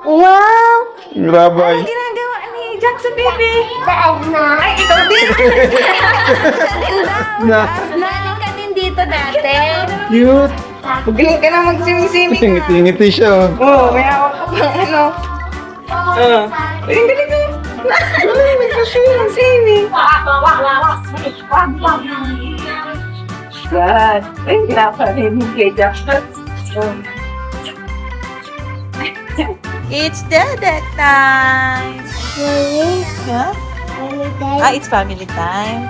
Wow! Grabe. Ano ginagawa ni Jackson, baby? Ay, ikaw din! Na. Naling ka din dito dati. Cute. Magaling ka na mag-swimming. Ngiti-ngiti siya. Oh. Oo, may hawak ka pang ano. Ay, ang galing ka. Galing, mag-swimming. God. Ay, pinaparinig kay Jackson. It's Dede time! Huh? Ah, it's family time.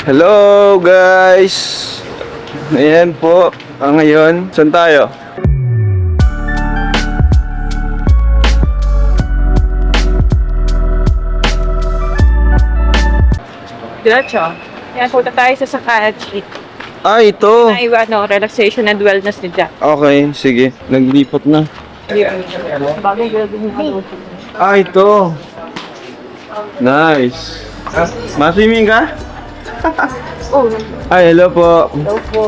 Hello guys! Ayan po. Ngayon, saan tayo? Diretso. Yan, punta tayo sa Sakachi. Ah, ito. Na relaxation and wellness ni Jack. Okay, sige. Naglipat na. Bagay building yung Ah, ito. Nice. Maswimming ka? Oh, Ay, hello po. hello po.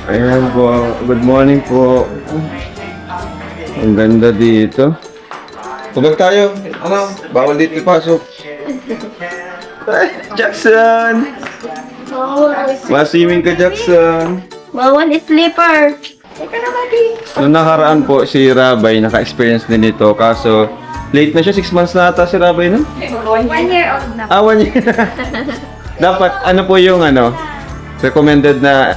Ayan po. Good morning po. Ang ganda dito. Tubag tayo. Ano? Bawal dito ipasok. Ay, Jackson! Maswimming ka, Jackson. Bawal slipper. Noong nakaraan po, si Rabay naka-experience din nito. Kaso, late na siya. 6 months na ata si Rabay, no? 1 year old na. Ah, 1 year. Dapat, ano po yung recommended na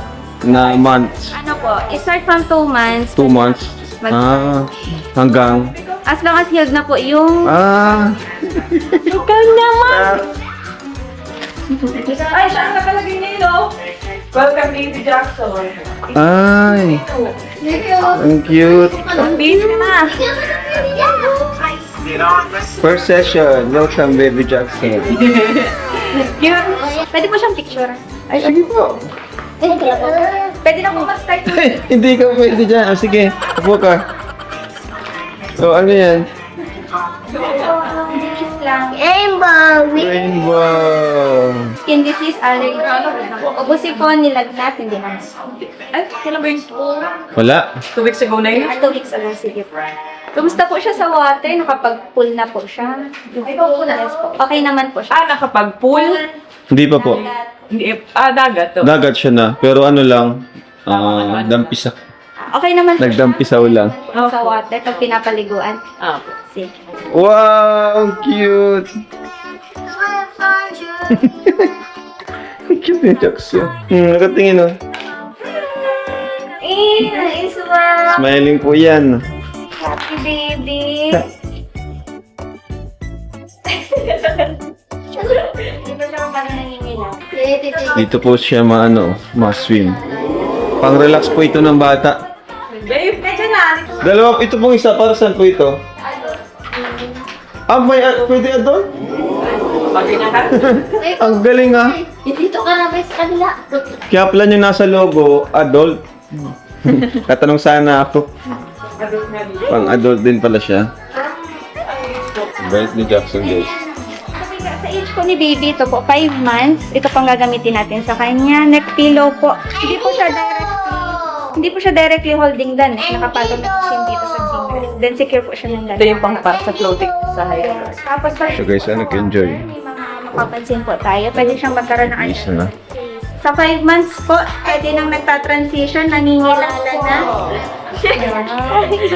months? Ano po, start from 2 months. 2 months? Ah, hanggang? As long as healed na po yung... Ah. Ikaw naman! Ay, siya ang nakalagay niya, no? Welcome, Baby Jackson. Ay. Ang cute. Baby na. First session. Welcome, Baby Jackson. Pwede po siyang picture. Ay, sige po. Pwede na po mag-start. Hindi ka pwede dyan. Oh, sige, upo ka. So, ano yan? Lang. Rainbow. Skin disease, allergy. Ubusin po, nilagnat, hindi na. Ay, kailan ba yung Wala. 2 weeks ago na yun? 2 weeks ago, sige po. Kumusta po siya sa water? Nakapag-pool na po siya. Yes po. Okay naman po siya. Ah, nakapag-pool? Hindi pa po. Hindi, dagat to. Dagat siya na. Pero ano lang, dampisa. Okay naman po Nagdampisaw lang. siya sa water pag pinapaliguan. Ah, Sige. Wow! Ang cute! Ang cute ni Jackson. Nakatingin oh. Nice one! Smiling po yan. Happy baby! Hindi ba siya parang nangingilang? Dito po siya ma-swim. Pang-relax po ito ng bata. babe, medyo na. Dalawa, ito pong isa. Para saan po ito? Ah, pwede adult? Bagay na ka? Ang galing ah. Dito ka na sa kanila. Kaya pala yung nasa logo, adult. Katanong sana ako. Pang-adult din pala siya. Bait ni Jackson guys. Sa age ko ni baby, ito po, 5 months. Ito pang gagamitin natin sa kanya. Neck pillow po. Hindi po siya directly holding doon. Nakapagod na po siya dito sa fingers. Then secure po siya ng Ito ganun. yung pang sa floating sa high. Tapos pag So guys, nag-enjoy. may mga mapapansin po tayo, pwede siyang magkaroon ng Isa na. Sa 5 months po, pwede nang nagta-transition, naningilala na.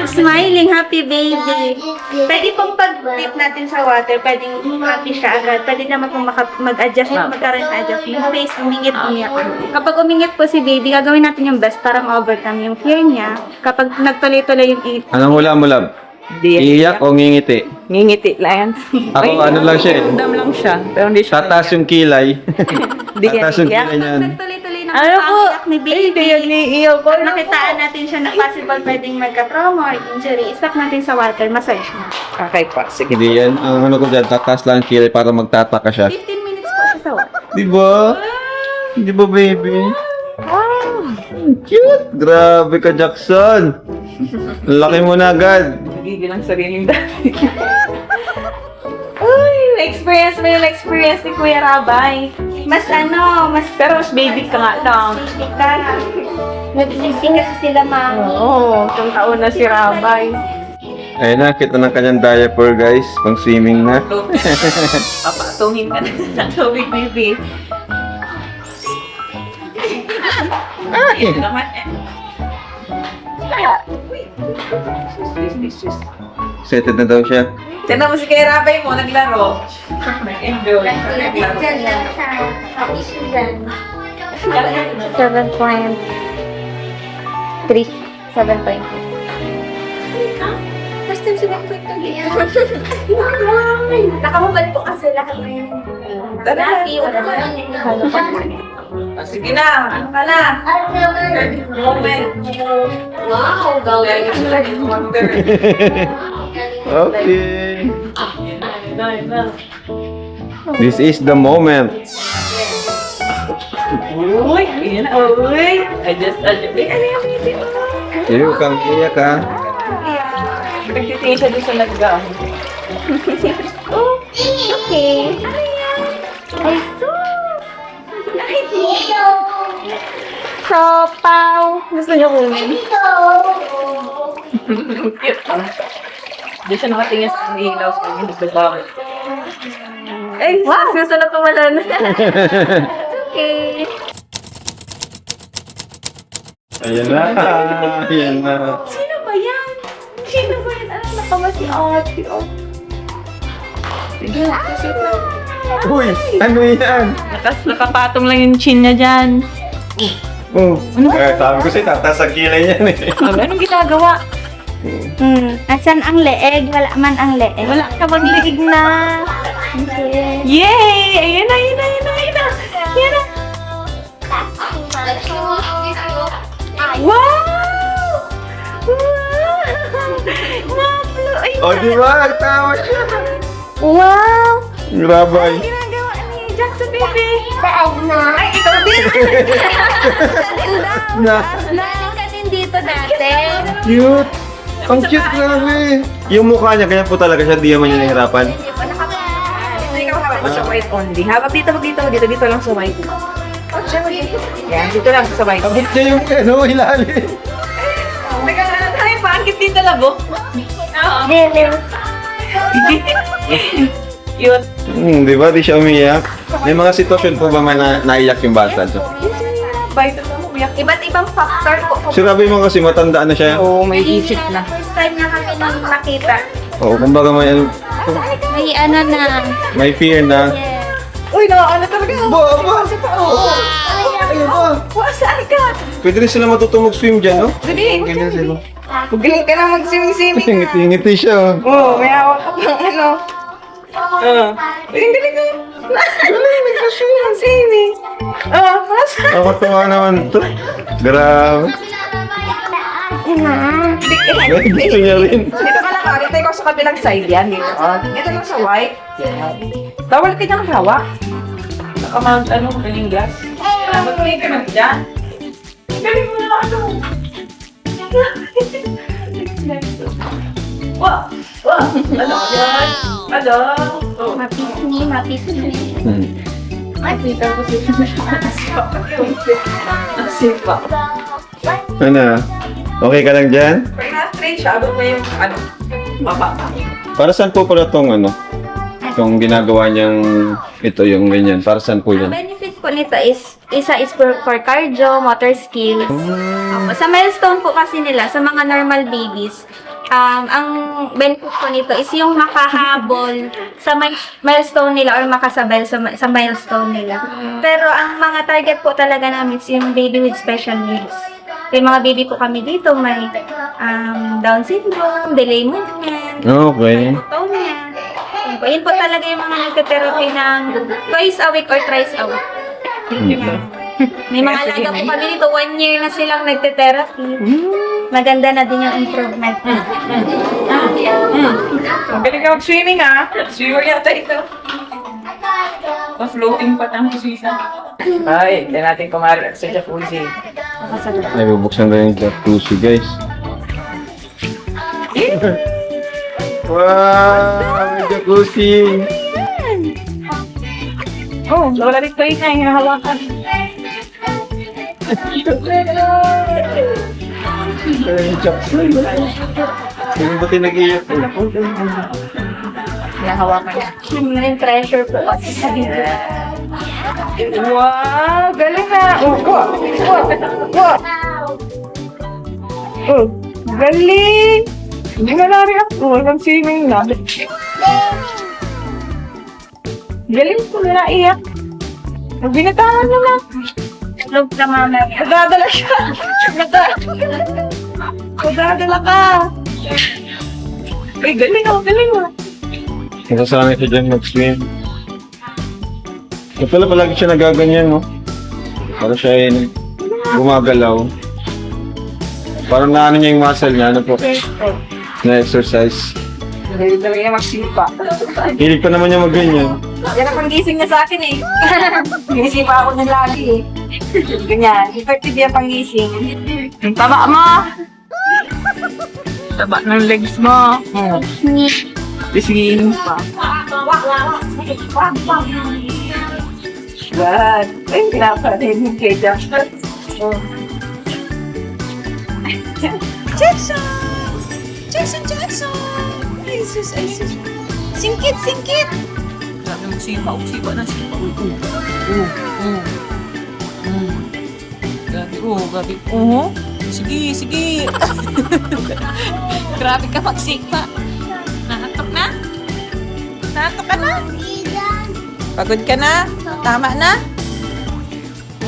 Smiling, happy baby. Pwede pong pag-dip natin sa water, pwedeng happy siya agad. Pwede naman pong mag-adjust, magkaroon ng adjustment. Face, umingit-umiyak. Kapag umingit po si baby, gagawin natin yung best para ma-overcome yung fear niya. Kapag nagtuloy-tuloy yung Anong hula mo, love? Hindi Iiyak o ngingiti? ngingiti lang yan. Ako, ano lang siya eh. Random lang siya. Pero hindi siya. Tataas yung kilay. Hindi yan Tataas yung iiyak. kilay niyan. nagtuloy-tuloy na Ano po? pag-iyak ni Ay, kaya baby. niiyak ko. Pag nakitaan natin siya na possible pwedeng magka-trauma or injury, stop natin sa water, massage mo. Okay pa, sige. Hindi yan. Ang ano ko dyan, tataas lang yung kilay para magtataka siya. 15 minutes po siya sa water. Di ba? Di ba, baby? Cute! Grabe ka, Jackson! Ang laki mo na agad. Nagigil ang sariling dati. Uy, na-experience mo yung experience ni Kuya Rabay. Mas Pero mas baby ka nga lang. basic ka. Nag-ising kasi sila, mami. Oo, isang taon na si Rabay. Ayun na, kita ng kanyang diaper guys. Pang swimming na. Papatungin ka na sa tubig, baby. Ay! Ito naman eh. Excited na daw siya. Tignan mo si Kay Rabay mo, naglaro. Nag-enjoy. Naglaro. 7.3. 7.3. First time sila po ito. Nakamabal po kasi lahat na yun. Tara. Sige na, ano ka na? Moment. Wow, Wonder. Okay. This is the moment. Uy, yan. Uy. Uy, ano yung ngiti mo? Iyo kang iyak ha. Nagtitingin siya doon sa naggaan. Okay. Ay, Sopaw. Gusto niyo kunin? Cute. Hindi siya nakatingin sa ilaw sa kanya. Nagbabakit. Ay, wow. Susunod pa wala na. Okay. Ayan na. Ayan na. Sino ba yan? Sino ba yan? Alam na ka ba si ate? Oh. Sige, susunod na. Uy, ano yan? Nakapatong lang yung chin niya dyan. Oh, sabi ko sa'yo, tataas ang kilay yan eh. Anong ginagawa? Asan ang leeg? Wala man ang leeg. Wala ka bang leeg na? Yay! Ayan na, ayan na, ayan na, ayan na. Ayan na. Wow! Wow! Ay, O, di ba? Nagtawa siya. Wow! Grabe ay. ginagawa ni Jackson, baby. Ay, ikaw din! Na, Naling ka din dito dati. cute. Ang cute grabe. Yung mukha niya, kaya po talaga siya, di naman niya nahirapan. Ikaw hawak mo sa white only. Hawak dito, dito lang sa white. Yan, dito lang sa white. Abot niya yung ano, ilalim. Ay, paangkit dito labo. Cute. Di ba? Di siya umiyak. May mga sitwasyon po ba may naiyak yung bata? So, Bite na mo, umiyak. Iba't ibang factor po. si Rabi mo kasi matandaan na siya. Oo, may isip na. First time na kami nang nakita. Oo, kumbaga may, May ano na. may fear na. Yes. Uy, nakakala talaga. Ba? Oo. Ayun ba? Saan ka? Pwede rin sila matutong mag-swim dyan, no? Galing. Ganyan sila. Galing ka na mag-swimming. Ngiti-ngiti siya. Oo, may hawak ka pang ano. Galing ka. Galing, nag-swimming. Masa? Nakakatawa naman to. Grabe. Gusto niya rin. Dito ka lang, dito ikaw sa kabilang side yan. Dito, dito lang sa white. Bawal ka niyang hawak. Naka-mount, galing glass. Mag-play ka na dyan. Galing mo na ano. Wow! Wow! Ano yan? Ano? Oh. Mapisni. Nakita ko siya. Ano? Okay ka lang dyan? Pag na-straight siya, abot mo yung baba. Para saan po pala tong ano? Itong ginagawa niyang ito yung ganyan. Para saan po Ang yan? benefit po nito is, isa is for cardio, motor skills. Sa milestone po kasi nila, sa mga normal babies, ang benefit po nito is yung makahabol sa milestone nila or makasabay sa milestone nila. Pero ang mga target po talaga namin is yung baby with special needs. May mga baby po kami dito, may Down syndrome, delay movement, Okay. hypotonia. Yun po talaga yung mga nagte-therapy ng twice a week or thrice a week. May mga alaga po kami dito, 1 year na silang nagte-therapy. Maganda na din yung improvement. Magaling ka mag-swimming ha. Swimmer yata ito. Pa-floating pa tang kusisa. Ay, hindi natin kumari sa jacuzzi. Ay, bubuksan na yung jacuzzi, guys. Wow! May jacuzzi! Oh, wala rin kayo na yung hawakan. Ay, jacuzzi. Sino ba nag-iyak? Nahawakan niya. Yung treasure po kasi sa video. Wow! Galing na! Oh, wow! Wow! Oh, galing! Hindi na namin ako. Nag-swimming na. Galing ko na naiyak. Binatangan naman. Love na mama. Nadadala siya. Nadadala ka. Ay, galing oh, galing oh. Nasasanay siya dyan mag-swim. Kaya pala palagi siya nagaganyan, no? Para siya ay gumagalaw. Parang naano niya yung muscle niya, ano po? Na-exercise. Hindi talaga niya magsipa. Hilig pa naman niya mag-ganyan. Yan ang panggising niya sa akin eh. Ginisipa ako niya lagi eh. Ganyan, effective yan panggising. Ang taba mo! Taba ng legs mo. Pisingin pa. God. Ay, pinaparin mo kay Jackson. Jackson! Jackson, Jackson! Ay, sus, ay, sus. Singkit, singkit! Grabe magsipa na sipa. Grabe. Sige, sige. Grabe ka magsipa. Nahatok na? Nahatok ka na? Pagod ka na? Tama na?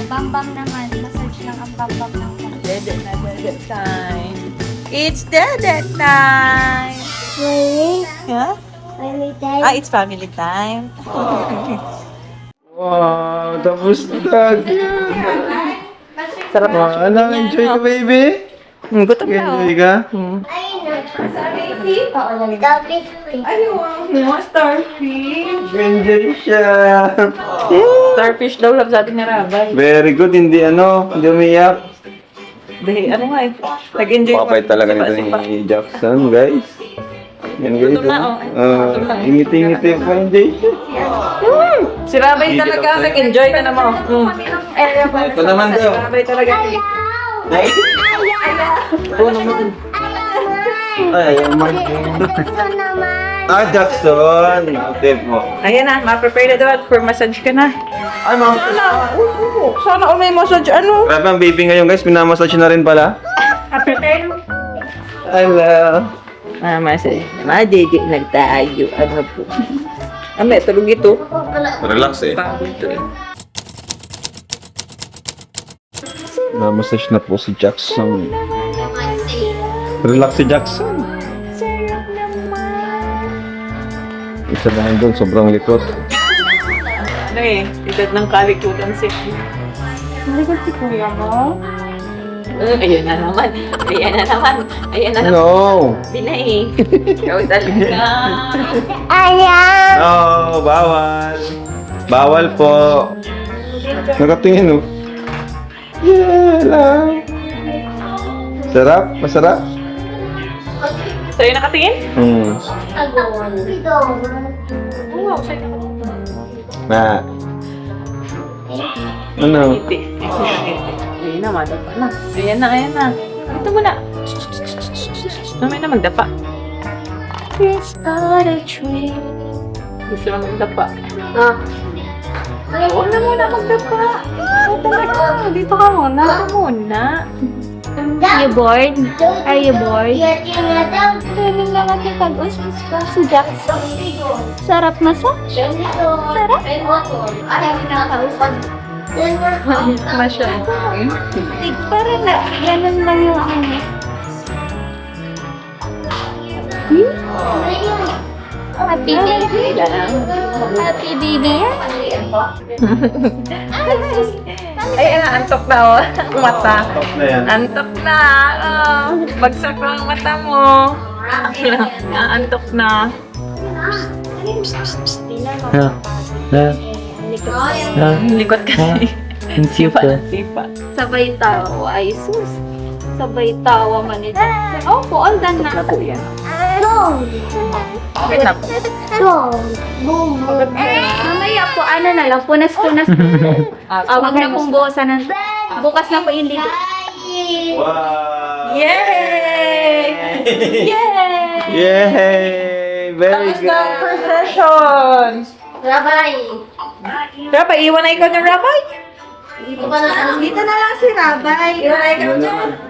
Bambang naman. Massage lang ang bambang naman. Dede time. It's dede time. Really? Yeah? Family time? Ah, it's family time. Wow, tapos na. Sarap na. Wow, ano, enjoy ka, baby? Gutom na. Enjoy ka? Ayun, starfish. Enjoy siya. Starfish daw lang sabi ni Rabay. Very good, hindi umiyak. Dahil ano nga eh, nag-enjoy Papay talaga nito ni Jackson, guys. Yan guys. Gutom na, oh. Gutom na. Ingiti-ngiti pa, enjoy siya. Si Rabay talaga, nag-enjoy ka naman. Ito naman Si daw. Rabay talaga. Oo naman. Ay, man. Ah, Jackson. Okay po. Ayan na, ma-prepare na daw at for massage ka na. Ay, ma'am. Sana all may massage, ano? Grabe ang baby ngayon, guys. Minamassage na rin pala. Prepare na. Hello. Massage. Madidig nagtayo. Ano po? Ame, tulog ito. Relax eh. Pagod to eh. Minamassage na po si Jackson. Relax si Jackson. Isa na doon, sobrang likot. Ano eh, edad ng kalikutan siya. Malikot si kuya mo? Ayan na naman. Ayan na naman. Ayan na naman. No! Binay. Ikaw talaga. Ayan! No, bawal. Bawal po. Nakatingin, oh. Yeah, lang. Sarap? Masarap? Sa'yo nakatingin? Oo, sa'yo nakatingin. Na. Ano? Hindi. Ayan na, madapa na. Ayan na. Ito muna. Mamaya na magdapa. It's not a tree. Gusto na magdapa. Huwag na muna magdapa. Huwag talaga. Dito ka muna. Dito muna. Are you bored? Are you bored? Kailan lang natin pag-usap si Jackson. Sarap massage? Sarap? Masyado. Parang na, ganun lang yung ano. Happy baby. Happy baby yan. Ay, antok na oh. Ang mata. Top na yan. Antok na. Oh, bagsak na ang mata mo. Antok na. Likot kasi. Sipa. Sabay tawa. Ay, sus. Sabay tawa man ito. Opo, all done na. Labo yan. Wait na po. Mamaya po, ano na lang, punas-punas. Wag na pong bukasan ng... Bukas na po yung ligo. Wow! Yay! Yay! Yay! Very Tapos na ang good. first session. Rabay. Rabay, iwan na ikaw ng rabay. Dito ka na. Dito na lang si Rabay. Iwan na ikaw dyan.